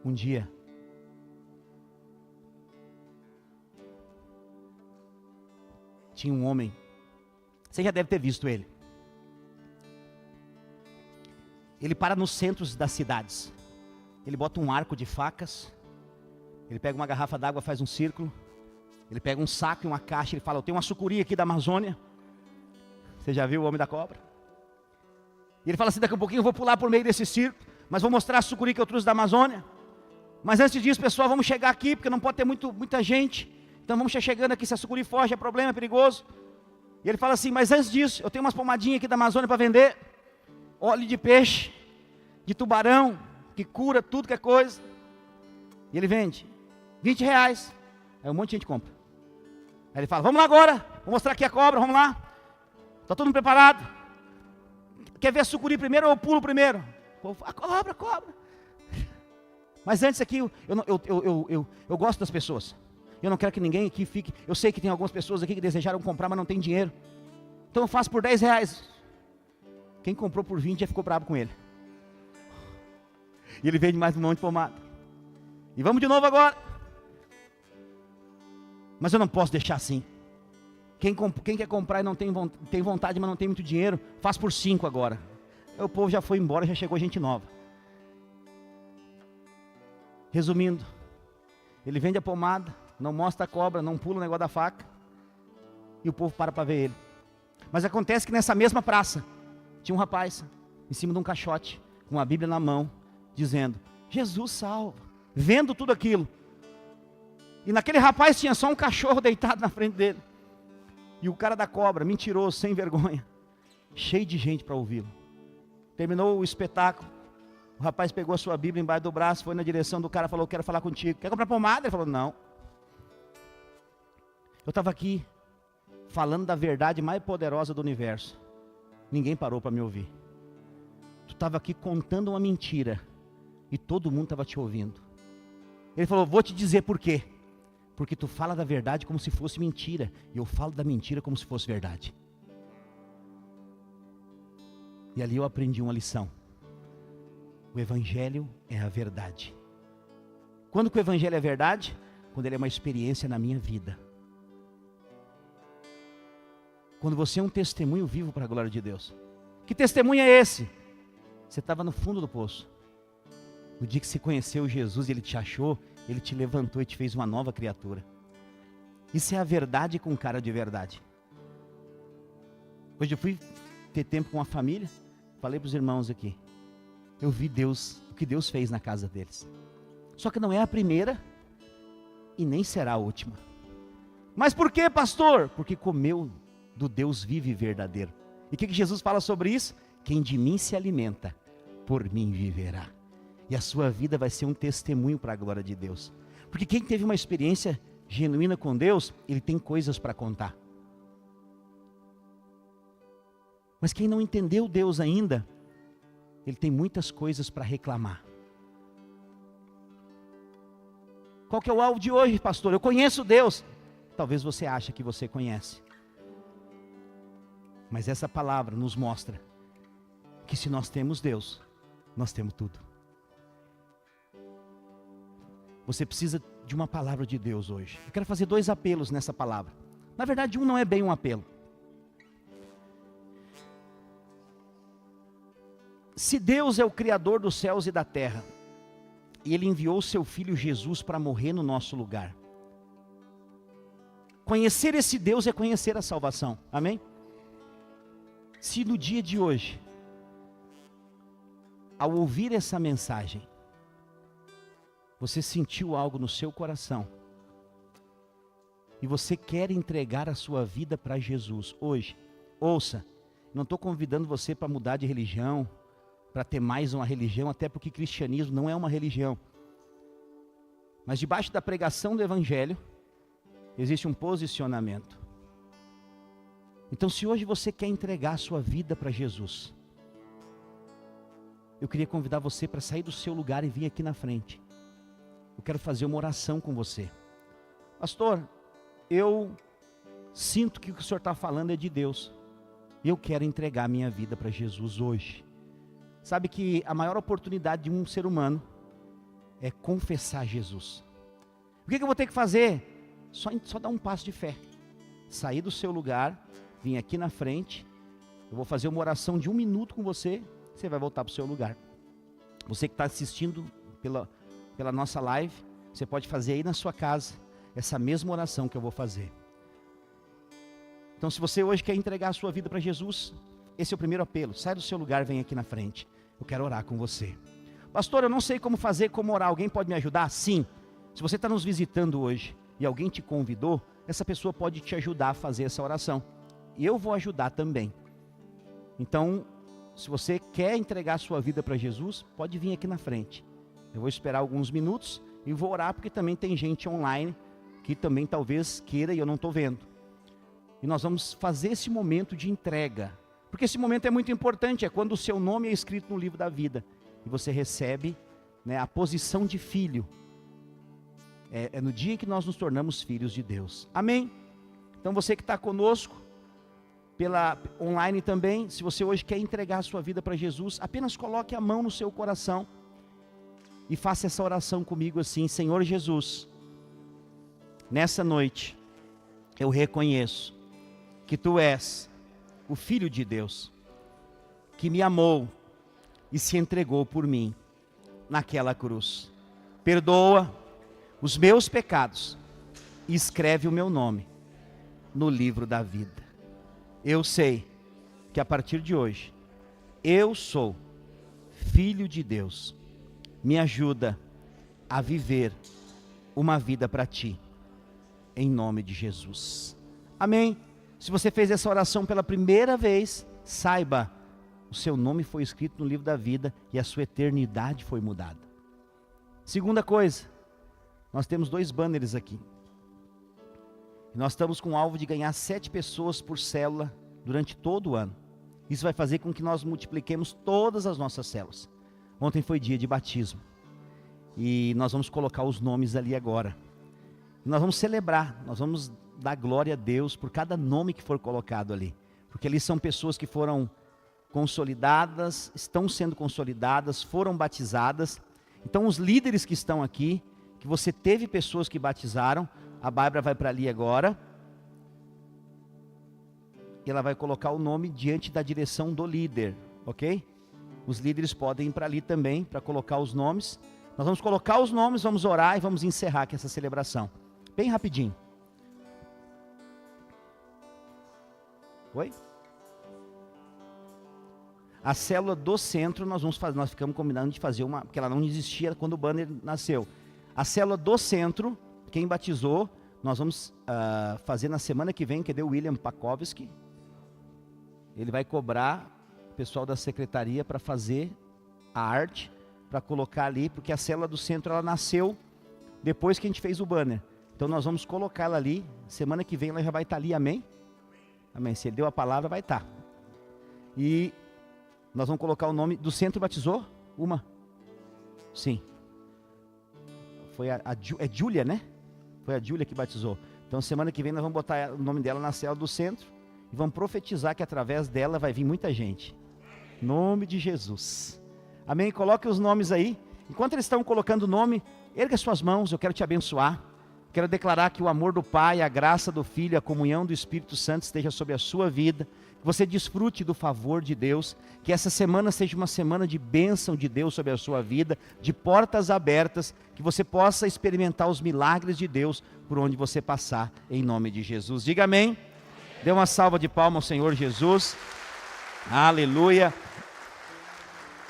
A: Um dia, tinha um homem, você já deve ter visto ele. Ele para nos centros das cidades. Ele bota um arco de facas. Ele pega uma garrafa d'água, faz um círculo. Ele pega um saco e uma caixa. Ele fala, eu tenho uma sucuri aqui da Amazônia. Você já viu o Homem da Cobra? E ele fala assim, daqui a pouquinho eu vou pular por meio desse círculo, mas vou mostrar a sucuri que eu trouxe da Amazônia. Mas antes disso, pessoal, vamos chegar aqui, porque não pode ter muita gente. Então vamos chegando aqui, se a sucuri foge, é problema, é perigoso. E ele fala assim, mas antes disso, eu tenho umas pomadinhas aqui da Amazônia para vender. Óleo de peixe, de tubarão, que cura tudo que é coisa. E ele vende R$20. Aí um monte de gente compra. Aí ele fala, vamos lá agora, vou mostrar aqui a cobra, vamos lá. Está todo mundo preparado? Quer ver a sucuri primeiro ou eu pulo primeiro? A cobra. Mas antes aqui, eu gosto das pessoas. Eu não quero que ninguém aqui fique... Eu sei que tem algumas pessoas aqui que desejaram comprar, mas não tem dinheiro. Então eu faço por R$10. Quem comprou por 20 já ficou bravo com ele. E ele vende mais um monte de pomada. E vamos de novo agora. Mas eu não posso deixar assim. Quem quer comprar e não tem vontade, mas não tem muito dinheiro, faz por 5 agora. Aí o povo já foi embora, já chegou gente nova. Resumindo, ele vende a pomada, não mostra a cobra, não pula o negócio da faca, e o povo para ver ele. Mas acontece que nessa mesma praça, tinha um rapaz, em cima de um caixote, com a Bíblia na mão, dizendo, Jesus salva, vendo tudo aquilo. E naquele rapaz tinha só um cachorro deitado na frente dele. E o cara da cobra, mentiroso, sem vergonha, cheio de gente para ouvi-lo. Terminou o espetáculo, o rapaz pegou a sua Bíblia embaixo do braço, foi na direção do cara, falou, quero falar contigo. Quer comprar pomada? Ele falou, não. Eu estava aqui, falando da verdade mais poderosa do universo. Ninguém parou para me ouvir. Tu estava aqui contando uma mentira, e todo mundo estava te ouvindo. Ele falou, vou te dizer por quê. Porque tu fala da verdade como se fosse mentira, e eu falo da mentira como se fosse verdade. E ali eu aprendi uma lição. O Evangelho é a verdade. Quando que o Evangelho é verdade? Quando ele é uma experiência na minha vida. Quando você é um testemunho vivo para a glória de Deus. Que testemunho é esse? Você estava no fundo do poço. No dia que você conheceu Jesus e Ele te achou, Ele te levantou e te fez uma nova criatura. Isso é a verdade com cara de verdade. Hoje eu fui ter tempo com a família, falei para os irmãos aqui. Eu vi Deus, o que Deus fez na casa deles. Só que não é a primeira e nem será a última. Mas por que, pastor? Porque comeu do Deus vivo e verdadeiro. E o que Jesus fala sobre isso? Quem de mim se alimenta, por mim viverá. E a sua vida vai ser um testemunho para a glória de Deus. Porque quem teve uma experiência genuína com Deus, ele tem coisas para contar. Mas quem não entendeu Deus ainda, ele tem muitas coisas para reclamar. Qual que é o alvo de hoje, pastor? Eu conheço Deus. Talvez você ache que você conhece. Mas essa palavra nos mostra que se nós temos Deus, nós temos tudo. Você precisa de uma palavra de Deus hoje. Eu quero fazer 2 apelos nessa palavra. Na verdade, um não é bem um apelo. Se Deus é o Criador dos céus e da terra, e Ele enviou o seu Filho Jesus para morrer no nosso lugar, conhecer esse Deus é conhecer a salvação, amém? Se no dia de hoje, ao ouvir essa mensagem, você sentiu algo no seu coração, e você quer entregar a sua vida para Jesus hoje, ouça, não estou convidando você para mudar de religião, para ter mais uma religião, até porque cristianismo não é uma religião. Mas debaixo da pregação do Evangelho, existe um posicionamento. Então se hoje você quer entregar a sua vida para Jesus, eu queria convidar você para sair do seu lugar e vir aqui na frente. Eu quero fazer uma oração com você. Pastor, eu sinto que o que o senhor está falando é de Deus. Eu quero entregar a minha vida para Jesus hoje. Sabe que a maior oportunidade de um ser humano é confessar Jesus. O que eu vou ter que fazer? Só dar um passo de fé. Sair do seu lugar, vir aqui na frente. Eu vou fazer uma oração de 1 minuto com você. Você vai voltar para o seu lugar. Você que está assistindo pela nossa live, você pode fazer aí na sua casa essa mesma oração que eu vou fazer. Então se você hoje quer entregar a sua vida para Jesus, esse é o primeiro apelo. Sai do seu lugar, vem aqui na frente. Eu quero orar com você. Pastor, eu não sei como fazer, como orar. Alguém pode me ajudar? Sim. Se você está nos visitando hoje e alguém te convidou, essa pessoa pode te ajudar a fazer essa oração. E eu vou ajudar também. Então, se você quer entregar a sua vida para Jesus, pode vir aqui na frente. Eu vou esperar alguns minutos e vou orar, porque também tem gente online que também talvez queira e eu não estou vendo. E nós vamos fazer esse momento de entrega. Porque esse momento é muito importante, é quando o seu nome é escrito no livro da vida. E você recebe, né, a posição de filho. É no dia que nós nos tornamos filhos de Deus. Amém? Então você que está conosco, pela online também, se você hoje quer entregar a sua vida para Jesus, apenas coloque a mão no seu coração e faça essa oração comigo assim: Senhor Jesus, nessa noite eu reconheço que Tu és o Filho de Deus, que me amou e se entregou por mim naquela cruz. Perdoa os meus pecados e escreve o meu nome no livro da vida. Eu sei que a partir de hoje, eu sou filho de Deus. Me ajuda a viver uma vida para Ti, em nome de Jesus. Amém? Se você fez essa oração pela primeira vez, saiba, o seu nome foi escrito no livro da vida e a sua eternidade foi mudada. Segunda coisa, nós temos 2 banners aqui. Nós estamos com o alvo de ganhar 7 pessoas por célula durante todo o ano. Isso vai fazer com que nós multipliquemos todas as nossas células. Ontem foi dia de batismo. E nós vamos colocar os nomes ali agora. Nós vamos celebrar, nós vamos dar glória a Deus por cada nome que for colocado ali. Porque ali são pessoas que foram consolidadas, estão sendo consolidadas, foram batizadas. Então os líderes que estão aqui, que você teve pessoas que batizaram, a Bárbara vai para ali agora. E ela vai colocar o nome diante da direção do líder, ok? Os líderes podem ir para ali também, para colocar os nomes. Nós vamos colocar os nomes, vamos orar e vamos encerrar aqui essa celebração. Bem rapidinho. Oi? A célula do centro, nós ficamos combinando de fazer uma, porque ela não existia quando o banner nasceu. A célula do centro, quem batizou, nós vamos fazer na semana que vem, cadê o William Pakovski? Ele vai cobrar o pessoal da secretaria para fazer a arte, para colocar ali, porque a célula do centro ela nasceu depois que a gente fez o banner. Então nós vamos colocar ela ali, semana que vem ela já vai estar ali, amém? Amém, se ele deu a palavra vai estar. E nós vamos colocar o nome do centro. Batizou? Uma? Sim. Foi é Júlia, né? Foi a Júlia que batizou. Então semana que vem nós vamos botar o nome dela na célula do centro e vamos profetizar que através dela vai vir muita gente. Em nome de Jesus. Amém? Coloque os nomes aí. Enquanto eles estão colocando o nome, erga suas mãos, eu quero te abençoar. Quero declarar que o amor do Pai, a graça do Filho, a comunhão do Espírito Santo esteja sobre a sua vida. Que você desfrute do favor de Deus. Que essa semana seja uma semana de bênção de Deus sobre a sua vida, de portas abertas. Que você possa experimentar os milagres de Deus por onde você passar, em nome de Jesus. Diga amém. Dê uma salva de palmas ao Senhor Jesus. Aleluia.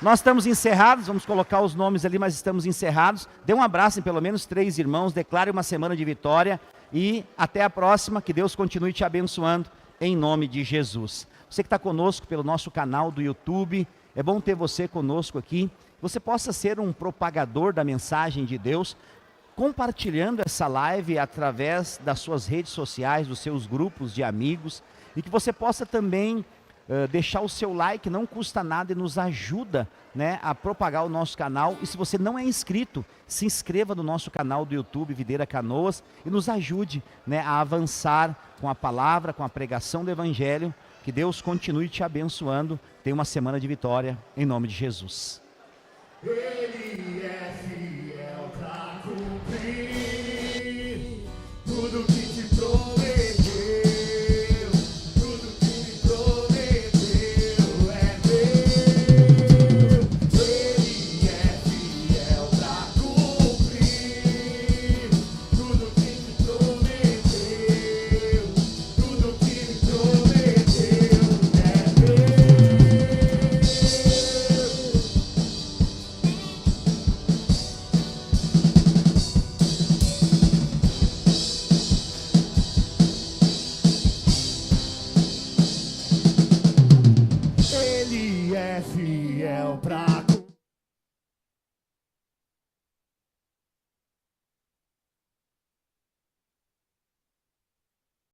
A: Nós estamos encerrados, vamos colocar os nomes ali, mas estamos encerrados. Dê um abraço em pelo menos 3 irmãos, declare uma semana de vitória e até a próxima, que Deus continue te abençoando em nome de Jesus. Você que está conosco pelo nosso canal do YouTube, é bom ter você conosco aqui. Você possa ser um propagador da mensagem de Deus, compartilhando essa live através das suas redes sociais, dos seus grupos de amigos, e que você possa também deixar o seu like, não custa nada e nos ajuda, né, a propagar o nosso canal. E se você não é inscrito, se inscreva no nosso canal do YouTube, Videira Canoas, e nos ajude, né, a avançar com a palavra, com a pregação do Evangelho. Que Deus continue te abençoando. Tenha uma semana de vitória, em nome de Jesus.